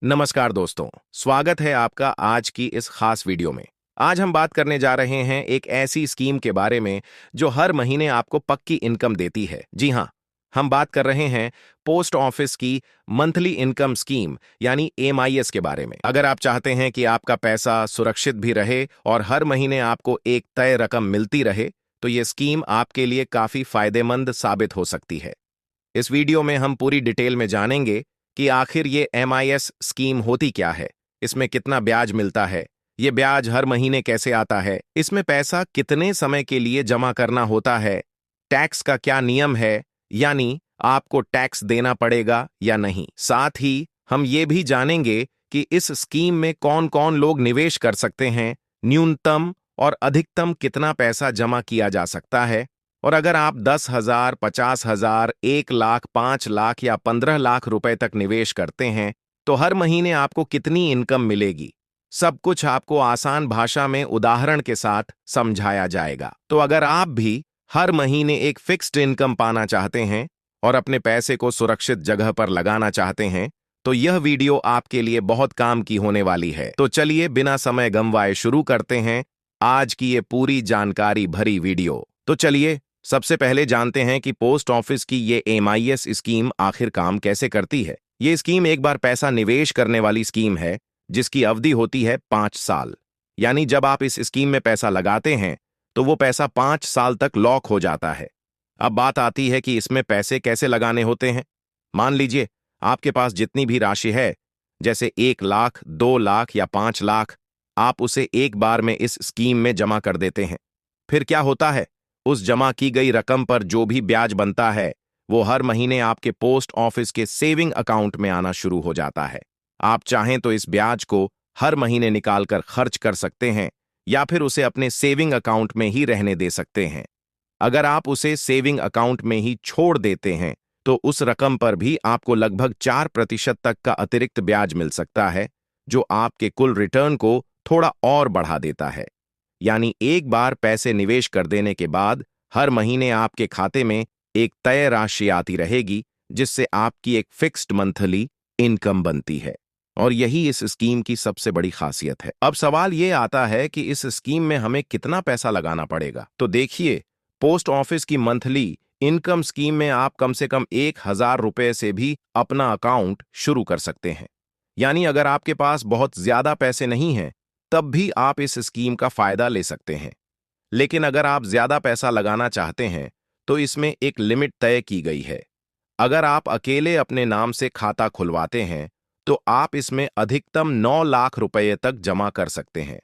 नमस्कार दोस्तों, स्वागत है आपका आज की इस खास वीडियो में। आज हम बात करने जा रहे हैं एक ऐसी स्कीम के बारे में जो हर महीने आपको पक्की इनकम देती है। जी हाँ, हम बात कर रहे हैं पोस्ट ऑफिस की मंथली इनकम स्कीम यानी एमआईएस के बारे में। अगर आप चाहते हैं कि आपका पैसा सुरक्षित भी रहे और हर महीने आपको एक तय रकम मिलती रहे, तो ये स्कीम आपके लिए काफी फायदेमंद साबित हो सकती है। इस वीडियो में हम पूरी डिटेल में जानेंगे कि आखिर ये एमआईएस स्कीम होती क्या है, इसमें कितना ब्याज मिलता है, ये ब्याज हर महीने कैसे आता है, इसमें पैसा कितने समय के लिए जमा करना होता है, टैक्स का क्या नियम है, यानी आपको टैक्स देना पड़ेगा या नहीं। साथ ही हम ये भी जानेंगे कि इस स्कीम में कौन कौन लोग निवेश कर सकते हैं, न्यूनतम और अधिकतम कितना पैसा जमा किया जा सकता है, और अगर आप 10,000, 50,000, 1 लाख, 5 लाख या 15 लाख रुपए तक निवेश करते हैं, तो हर महीने आपको कितनी इनकम मिलेगी, सब कुछ आपको आसान भाषा में उदाहरण के साथ समझाया जाएगा। तो अगर आप भी हर महीने एक फिक्स्ड इनकम पाना चाहते हैं और अपने पैसे को सुरक्षित जगह पर लगाना चाहते हैं, तो यह वीडियो आपके लिए बहुत काम की होने वाली है। तो चलिए बिना समय गंवाए शुरू करते हैं आज की ये पूरी जानकारी भरी वीडियो। तो चलिए सबसे पहले जानते हैं कि पोस्ट ऑफिस की ये एमआईएस स्कीम आखिर काम कैसे करती है। ये स्कीम एक बार पैसा निवेश करने वाली स्कीम है जिसकी अवधि होती है 5 साल। यानी जब आप इस स्कीम में पैसा लगाते हैं तो वो पैसा 5 साल तक लॉक हो जाता है। अब बात आती है कि इसमें पैसे कैसे लगाने होते हैं। मान लीजिए आपके पास जितनी भी राशि है, जैसे 1 लाख, 2 लाख या 5 लाख, आप उसे एक बार में इस स्कीम में जमा कर देते हैं। फिर क्या होता है, उस जमा की गई रकम पर जो भी ब्याज बनता है वो हर महीने आपके पोस्ट ऑफिस के सेविंग अकाउंट में आना शुरू हो जाता है। आप चाहें तो इस ब्याज को हर महीने निकालकर खर्च कर सकते हैं या फिर उसे अपने सेविंग अकाउंट में ही रहने दे सकते हैं। अगर आप उसे सेविंग अकाउंट में ही छोड़ देते हैं तो उस रकम पर भी आपको लगभग 4% तक का अतिरिक्त ब्याज मिल सकता है, जो आपके कुल रिटर्न को थोड़ा और बढ़ा देता है। यानी एक बार पैसे निवेश कर देने के बाद हर महीने आपके खाते में एक तय राशि आती रहेगी, जिससे आपकी एक फिक्स्ड मंथली इनकम बनती है। और यही इस स्कीम की सबसे बड़ी खासियत है। अब सवाल ये आता है कि इस स्कीम में हमें कितना पैसा लगाना पड़ेगा। तो देखिए, पोस्ट ऑफिस की मंथली इनकम स्कीम में आप कम से कम 1,000 रुपए से भी अपना अकाउंट शुरू कर सकते हैं। यानी अगर आपके पास बहुत ज्यादा पैसे नहीं हैं, तब भी आप इस स्कीम का फायदा ले सकते हैं। लेकिन अगर आप ज्यादा पैसा लगाना चाहते हैं तो इसमें एक लिमिट तय की गई है। अगर आप अकेले अपने नाम से खाता खुलवाते हैं तो आप इसमें अधिकतम 9 लाख रुपए तक जमा कर सकते हैं।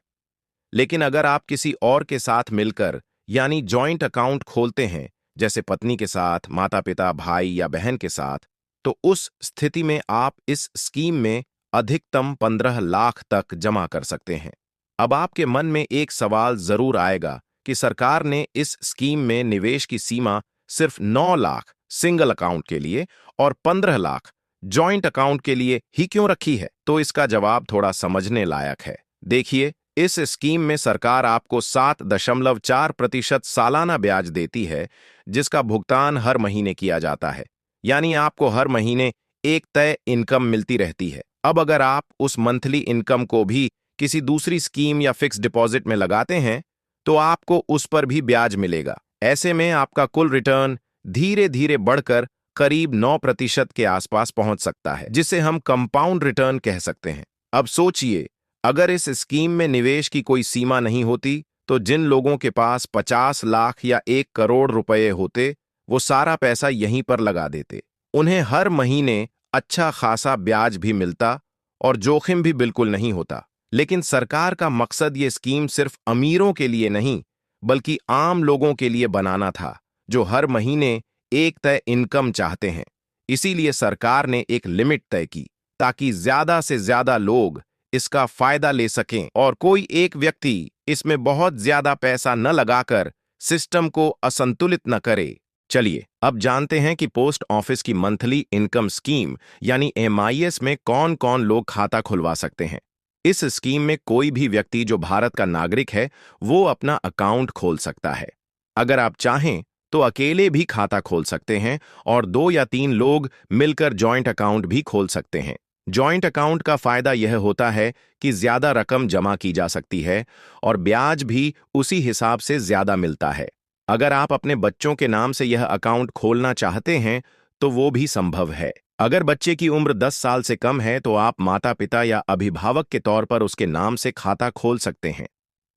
लेकिन अगर आप किसी और के साथ मिलकर यानी जॉइंट अकाउंट खोलते हैं, जैसे पत्नी के साथ, माता पिता, भाई या बहन के साथ, तो उस स्थिति में आप इस स्कीम में अधिकतम 15 लाख तक जमा कर सकते हैं। अब आपके मन में एक सवाल जरूर आएगा कि सरकार ने इस स्कीम में निवेश की सीमा सिर्फ 9 लाख सिंगल अकाउंट के लिए और 15 लाख जॉइंट अकाउंट के लिए ही क्यों रखी है। तो इसका जवाब थोड़ा समझने लायक है। देखिए, इस स्कीम में सरकार आपको 7.4% सालाना ब्याज देती है, जिसका भुगतान हर महीने किया जाता है। यानी आपको हर महीने एक तय इनकम मिलती रहती है। अब अगर आप उस मंथली इनकम को भी किसी दूसरी स्कीम या फिक्स डिपॉजिट में लगाते हैं तो आपको उस पर भी ब्याज मिलेगा। ऐसे में आपका कुल रिटर्न धीरे धीरे बढ़कर करीब 9% के आसपास पहुंच सकता है, जिसे हम कंपाउंड रिटर्न कह सकते हैं। अब सोचिए, अगर इस स्कीम में निवेश की कोई सीमा नहीं होती तो जिन लोगों के पास 50 लाख या 1 करोड़ रुपए होते, वो सारा पैसा यहीं पर लगा देते। उन्हें हर महीने अच्छा खासा ब्याज भी मिलता और जोखिम भी बिल्कुल नहीं होता। लेकिन सरकार का मकसद ये स्कीम सिर्फ अमीरों के लिए नहीं, बल्कि आम लोगों के लिए बनाना था, जो हर महीने एक तय इनकम चाहते हैं। इसीलिए सरकार ने एक लिमिट तय की ताकि ज्यादा से ज्यादा लोग इसका फायदा ले सकें और कोई एक व्यक्ति इसमें बहुत ज्यादा पैसा न लगाकर सिस्टम को असंतुलित न करे। चलिए अब जानते हैं कि पोस्ट ऑफिस की मंथली इनकम स्कीम यानी एमआईएस में कौन कौन लोग खाता खुलवा सकते हैं। इस स्कीम में कोई भी व्यक्ति जो भारत का नागरिक है वो अपना अकाउंट खोल सकता है। अगर आप चाहें तो अकेले भी खाता खोल सकते हैं और 2 या 3 लोग मिलकर जॉइंट अकाउंट भी खोल सकते हैं। जॉइंट अकाउंट का फायदा यह होता है कि ज्यादा रकम जमा की जा सकती है और ब्याज भी उसी हिसाब से ज्यादा मिलता है। अगर आप अपने बच्चों के नाम से यह अकाउंट खोलना चाहते हैं तो वो भी संभव है। अगर बच्चे की उम्र 10 साल से कम है तो आप माता पिता या अभिभावक के तौर पर उसके नाम से खाता खोल सकते हैं।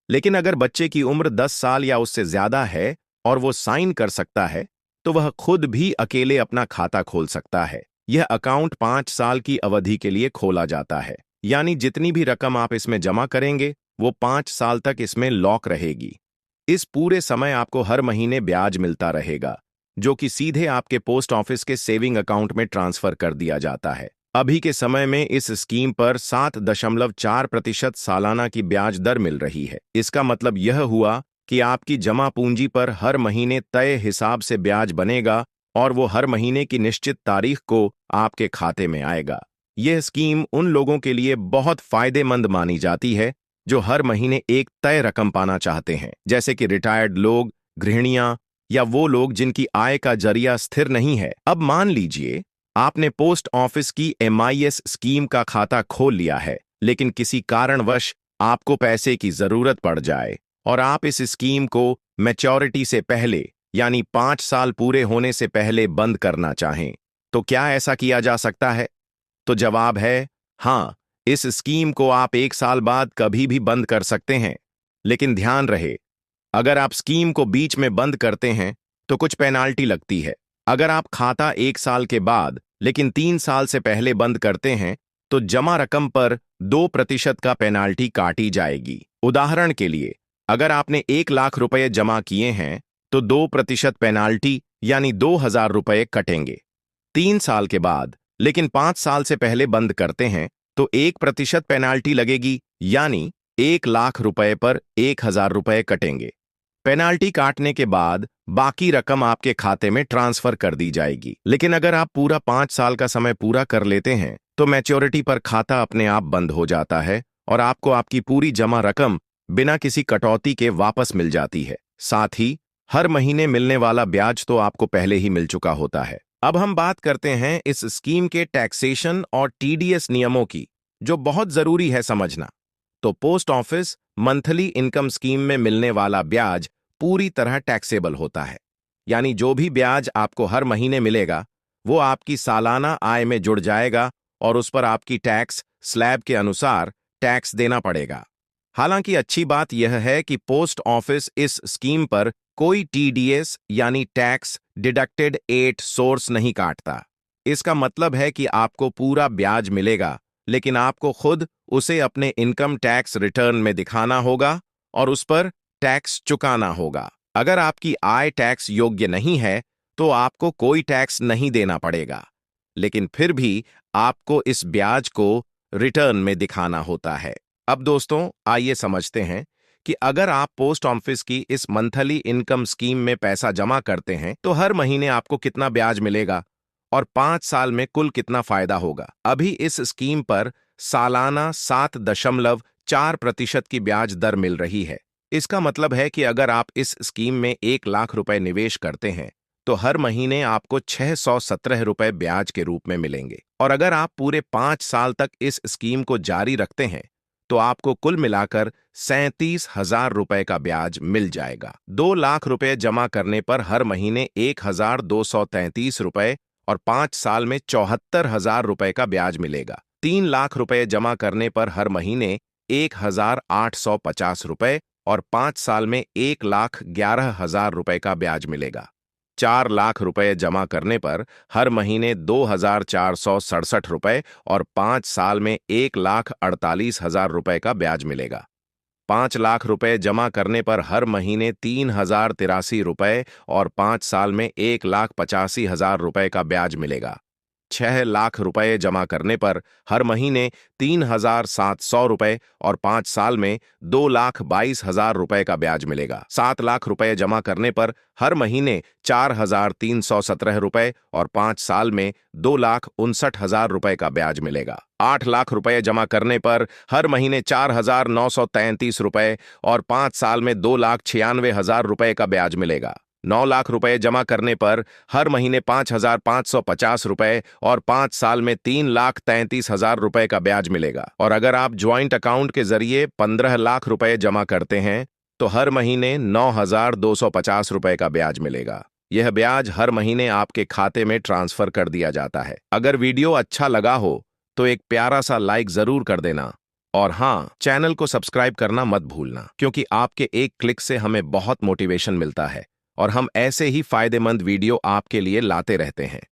लेकिन अगर बच्चे की उम्र 10 साल या उससे ज्यादा है और वो साइन कर सकता है तो वह खुद भी अकेले अपना खाता खोल सकता है। यह अकाउंट 5 साल की अवधि के लिए खोला जाता है, यानी जितनी भी रकम आप इसमें जमा करेंगे वो 5 साल तक इसमें लॉक रहेगी। इस पूरे समय आपको हर महीने ब्याज मिलता रहेगा, जो कि सीधे आपके पोस्ट ऑफिस के सेविंग अकाउंट में ट्रांसफर कर दिया जाता है। अभी के समय में इस स्कीम पर 7.4% सालाना की ब्याज दर मिल रही है। इसका मतलब यह हुआ कि आपकी जमा पूंजी पर हर महीने तय हिसाब से ब्याज बनेगा और वो हर महीने की निश्चित तारीख को आपके खाते में आएगा। यह स्कीम उन लोगों के लिए बहुत फायदेमंद मानी जाती है जो हर महीने एक तय रकम पाना चाहते हैं, जैसे कि रिटायर्ड लोग, गृहिणियां या वो लोग जिनकी आय का जरिया स्थिर नहीं है। अब मान लीजिए आपने पोस्ट ऑफिस की MIS स्कीम का खाता खोल लिया है, लेकिन किसी कारणवश आपको पैसे की जरूरत पड़ जाए और आप इस स्कीम को मैच्योरिटी से पहले यानी 5 साल पूरे होने से पहले बंद करना चाहें, तो क्या ऐसा किया जा सकता है? तो जवाब है हाँ, इस स्कीम को आप 1 साल बाद कभी भी बंद कर सकते हैं। लेकिन ध्यान रहे, अगर आप स्कीम को बीच में बंद करते हैं तो कुछ पेनाल्टी लगती है। अगर आप खाता 1 साल के बाद लेकिन 3 साल से पहले बंद करते हैं तो जमा रकम पर 2% का पेनाल्टी काटी जाएगी। उदाहरण के लिए, अगर आपने 1 लाख रुपए जमा किए हैं तो 2% पेनाल्टी यानी 2,000 रुपए कटेंगे। 3 साल के बाद लेकिन 5 साल से पहले बंद करते हैं तो 1% पेनाल्टी लगेगी, यानी 1 लाख रुपए पर 1,000 रुपए कटेंगे। पेनाल्टी काटने के बाद बाकी रकम आपके खाते में ट्रांसफर कर दी जाएगी। लेकिन अगर आप पूरा 5 साल का समय पूरा कर लेते हैं तो मैच्योरिटी पर खाता अपने आप बंद हो जाता है और आपको आपकी पूरी जमा रकम बिना किसी कटौती के वापस मिल जाती है। साथ ही हर महीने मिलने वाला ब्याज तो आपको पहले ही मिल चुका होता है। अब हम बात करते हैं इस स्कीम के टैक्सेशन और TDS नियमों की, जो बहुत जरूरी है समझना। तो post office monthly income scheme में मिलने वाला ब्याज पूरी तरह टैक्सेबल होता है, यानी जो भी ब्याज आपको हर महीने मिलेगा वो आपकी सालाना आय में जुड़ जाएगा और उस पर आपकी टैक्स स्लैब के अनुसार टैक्स देना पड़ेगा। हालांकि अच्छी बात यह है कि पोस्ट ऑफिस इस स्कीम पर कोई TDS यानी टैक्स डिडक्टेड एट सोर्स नहीं काटता। इसका मतलब है कि आपको पूरा ब्याज मिलेगा, लेकिन आपको खुद उसे अपने इनकम टैक्स रिटर्न में दिखाना होगा और उस पर टैक्स चुकाना होगा। अगर आपकी आय टैक्स योग्य नहीं है तो आपको कोई टैक्स नहीं देना पड़ेगा, लेकिन फिर भी आपको इस ब्याज को रिटर्न में दिखाना होता है। अब दोस्तों, आइए समझते हैं कि अगर आप पोस्ट ऑफिस की इस मंथली इनकम स्कीम में पैसा जमा करते हैं तो हर महीने आपको कितना ब्याज मिलेगा और 5 साल में कुल कितना फायदा होगा। अभी इस स्कीम पर सालाना 7.4% की ब्याज दर मिल रही है। इसका मतलब है कि अगर आप इस स्कीम में 1 लाख रुपए निवेश करते हैं तो हर महीने आपको 617 रुपए ब्याज के रूप में मिलेंगे। और अगर आप पूरे 5 साल तक इस स्कीम को जारी रखते हैं तो आपको कुल मिलाकर 37,000 रुपए का ब्याज मिल जाएगा। 2 लाख रुपए जमा करने पर हर महीने 1,233 रुपए और 5 साल में 74,000 रुपए का ब्याज मिलेगा। 3 लाख रुपए जमा करने पर हर महीने 1,850 रुपए और 5 साल में 1,11,000 रुपए का ब्याज मिलेगा। 4 लाख रुपए जमा करने पर हर महीने 2,467 रुपए और 5 साल में 1,48,000 रुपए का ब्याज मिलेगा। 5 लाख रुपए जमा करने पर हर महीने 3,083 रुपए और 5 साल में 1,85,000 रुपए का ब्याज मिलेगा। 6 लाख रुपए जमा करने पर हर महीने 3,700 रुपए और 5 साल में 2,22,000 रुपए का ब्याज मिलेगा। 7 लाख रुपए जमा करने पर हर महीने 4,317 रुपए और 5 साल में 2,59,000 रुपए का ब्याज मिलेगा। 8 लाख रुपए जमा करने पर हर महीने 4,933 रुपए और 5 साल में 2,96,000 रुपए का ब्याज मिलेगा। 9 लाख रुपए जमा करने पर हर महीने 5,550 रुपए और 5 साल में 3,33,000 रुपए का ब्याज मिलेगा। और अगर आप ज्वाइंट अकाउंट के जरिए 15 लाख रुपए जमा करते हैं तो हर महीने 9,250 रुपए का ब्याज मिलेगा। यह ब्याज हर महीने आपके खाते में ट्रांसफर कर दिया जाता है। अगर वीडियो अच्छा लगा हो तो एक प्यारा सा लाइक जरूर कर देना और हाँ, चैनल को सब्सक्राइब करना मत भूलना, क्योंकि आपके एक क्लिक से हमें बहुत मोटिवेशन मिलता है और हम ऐसे ही फायदेमंद वीडियो आपके लिए लाते रहते हैं।